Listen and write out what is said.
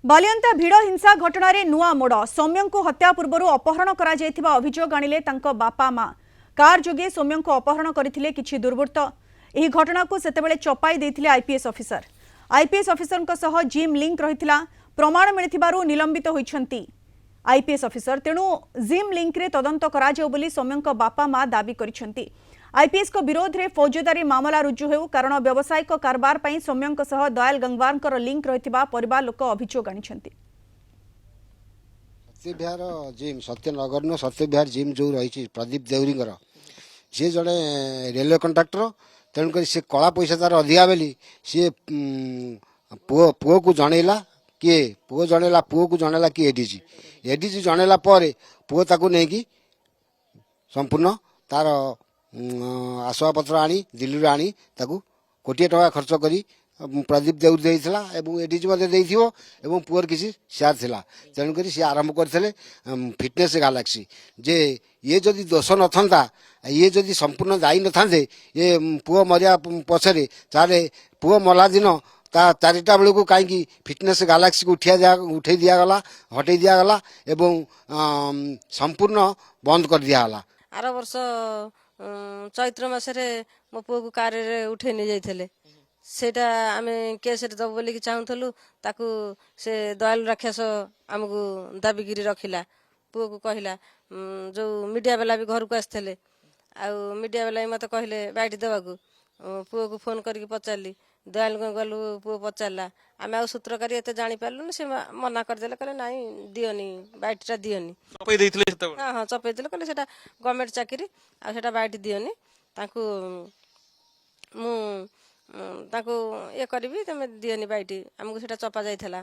बालियंता भिड़ हिंसा घटना नुआ मोड़ सौम्य को हत्या पूर्व अपहरण कर अभियोग आनिले बापा माँ कार जोगे सौम्य को अपहरण करथिले किछि दुर्वृत्त। एही घटना को सेतेबेले चपाई देथिले आईपीएस ऑफिसर सह जिम लिंक रहिथिला प्रमाण मिलिथिबारु निलंबित होइछंती आईपीएस ऑफिसर। तेणु जिम लिंक रे तदंत करा जाउ बोली सौम्य बापा माँ दाबी करिछंती। आईपीएस को विरोध में फौजदारी मामला रुजु हेउ कारण व्यावसायिक कारबार पई सौम्यंक सह दयाल गंगवारकर लिंक रहिथिबा परिवार लोक अभियोग आनिछंती। सत्यविहार जिम सत्यनगर न सत्यविहार जिम जो रही प्रदीप देउरींगर सी जड़े रेलवे कंट्राक्टर तेणुक सी कला पैसा तार अधिका बोली सी पुओ को जनइला किए पुओ जनइला पुओ को जनइला कि एडीजी जनइला पुओ ताकू नहीं संपूर्ण तार आसवाबपत्र आनी दिल्ली आनी ताकू कोटी टका खर्च करी प्रदीप देउरी देइथिला एवं एडीजी मते देइथिबो एवं पुअर किसी शेयर थिला। तेणुक सी आरंभ करथिले फिटनेस गैलेक्सी जे ये जदि दोष नथंता ये जदि संपूर्ण जाई नथांते ये पुओ मरिया पछरे तारे पुओ मला दिन ता चारिटा बेलू को कहीं फिटनेस गैलेक्सी को उठे दिगला हटे दिगला एवं संपूर्ण बंद कर दिगला। आर वर्ष चैत्र मासरे मो पुओ को कार उठे नहीं जाइए सेटा आमे केस दब बोलिकी चाहूलु ताकू से दयालु राक्षस आमको दाबिकी रखिला पुओ को कहला जो मीडिया वाला भी घर को आसते आउ मीडिया वाला मत कहले बैठ देवाकू पुओ को फोन करके पचारि दयाल गलु पुओ पचारा आम आ सूत्रकारी एत जापारू से मना करदे कहले नाई दियोनी बैठटा दियोनी हाँ हाँ चपे कहले से गवर्नमेंट चाकरी आटा बैठ दियोनी ताकू मु ताकू ये करी तुम दियोनी बैठी आमको से चपा जाइला।